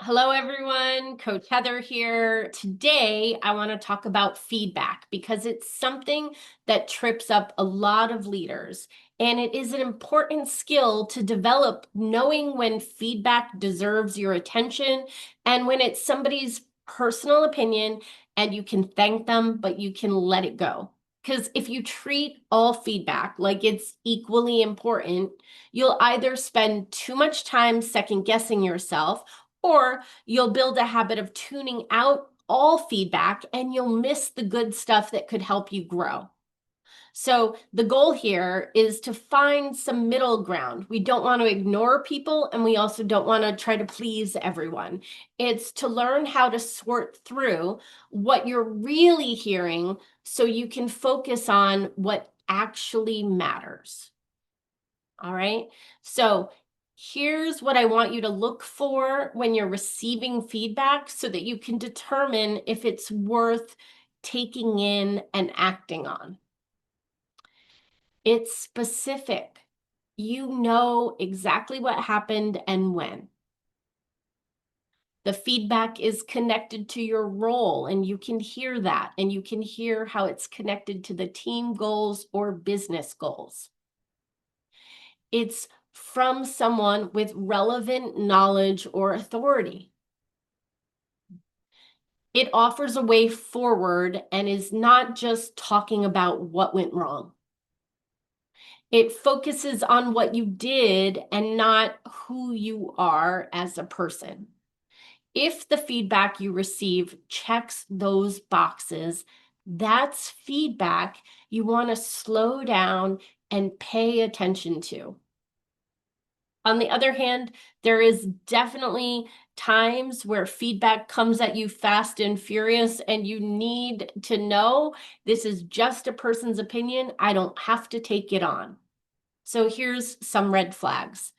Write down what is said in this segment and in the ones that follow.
Hello, everyone. Coach Heather here. Today, I want to talk about feedback because it's something that trips up a lot of leaders. And it is an important skill to develop, knowing when feedback deserves your attention and when it's somebody's personal opinion and you can thank them, but you can let it go. Because if you treat all feedback like it's equally important, you'll either spend too much time second guessing yourself, or you'll build a habit of tuning out all feedback and you'll miss the good stuff that could help you grow. So the goal here is to find some middle ground. We don't want to ignore people and we also don't want to try to please everyone. It's to learn how to sort through what you're really hearing so you can focus on what actually matters. All right. So here's what I want you to look for when you're receiving feedback so that you can determine if it's worth taking in and acting on. It's specific. You know exactly what happened and when. The feedback is connected to your role, and you can hear that, and you can hear how it's connected to the team goals or business goals. It's from someone with relevant knowledge or authority. It offers a way forward and is not just talking about what went wrong. It focuses on what you did and not who you are as a person. If the feedback you receive checks those boxes, that's feedback you want to slow down and pay attention to. On the other hand, there is definitely times where feedback comes at you fast and furious, and you need to know this is just a person's opinion. I don't have to take it on. So here's some red flags.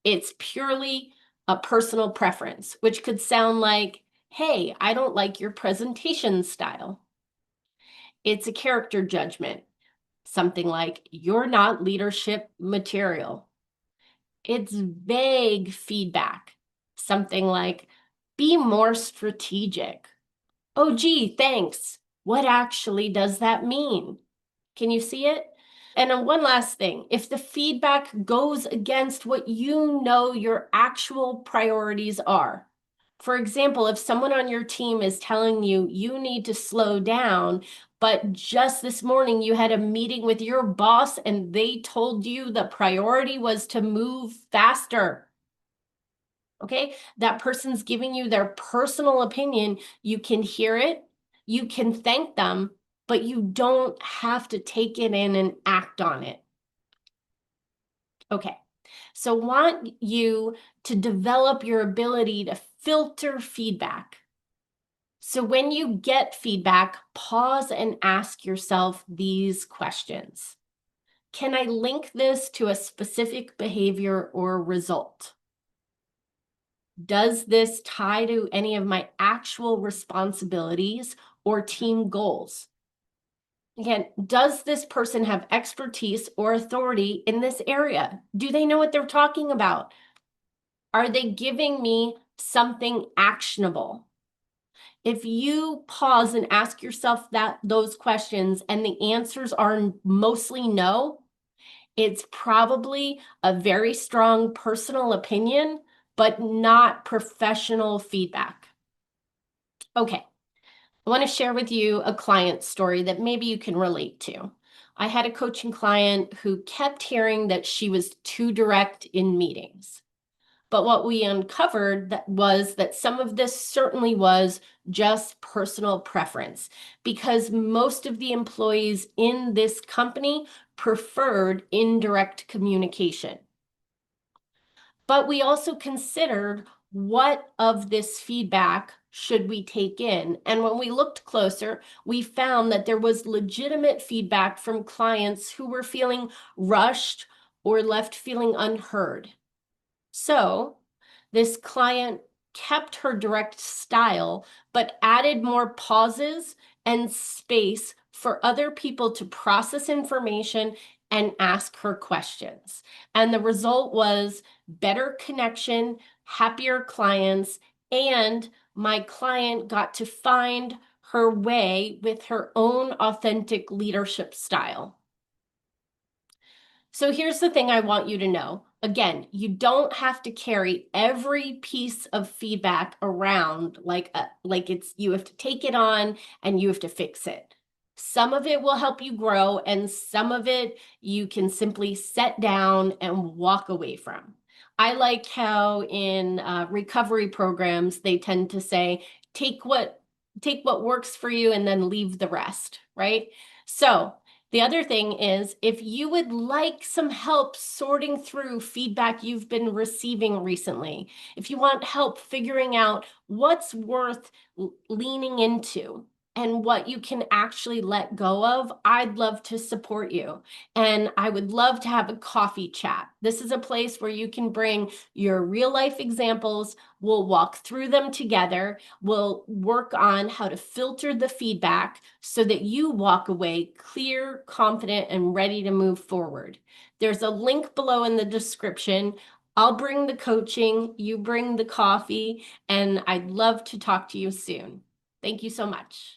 It's purely a personal preference, which could sound like, hey, I don't like your presentation style. It's a character judgment, something like, you're not leadership material. It's vague feedback, something like, be more strategic. Oh, gee, thanks. What actually does that mean? Can you see it? And one last thing, if the feedback goes against what you know your actual priorities are, for example, if someone on your team is telling you you need to slow down, but just this morning you had a meeting with your boss and they told you the priority was to move faster. Okay, that person's giving you their personal opinion. You can hear it, you can thank them, but you don't have to take it in and act on it. Okay, so want you to develop your ability to filter feedback. So when you get feedback, pause and ask yourself these questions. Can I link this to a specific behavior or result? Does this tie to any of my actual responsibilities or team goals? Again, does this person have expertise or authority in this area? Do they know what they're talking about? Are they giving me something actionable? If you pause and ask yourself those questions and the answers are mostly no, it's probably a very strong personal opinion, but not professional feedback. Okay, I want to share with you a client story that maybe you can relate to. I had a coaching client who kept hearing that she was too direct in meetings. But what we uncovered was that some of this certainly was just personal preference, because most of the employees in this company preferred indirect communication. But we also considered, what of this feedback should we take in? And when we looked closer, we found that there was legitimate feedback from clients who were feeling rushed or left feeling unheard. So this client kept her direct style, but added more pauses and space for other people to process information and ask her questions. And the result was better connection, happier clients, And my client got to find her way with her own authentic leadership style. So here's the thing I want you to know. Again, you don't have to carry every piece of feedback around like it's you have to take it on and you have to fix it. Some of it will help you grow, and some of it you can simply set down and walk away from. I like how in recovery programs they tend to say, take what works for you and then leave the rest, right? So the other thing is, if you would like some help sorting through feedback you've been receiving recently, if you want help figuring out what's worth leaning into and what you can actually let go of, I'd love to support you. And I would love to have a coffee chat. This is a place where you can bring your real life examples. We'll walk through them together. We'll work on how to filter the feedback so that you walk away clear, confident, and ready to move forward. There's a link below in the description. I'll bring the coaching, you bring the coffee, and I'd love to talk to you soon. Thank you so much.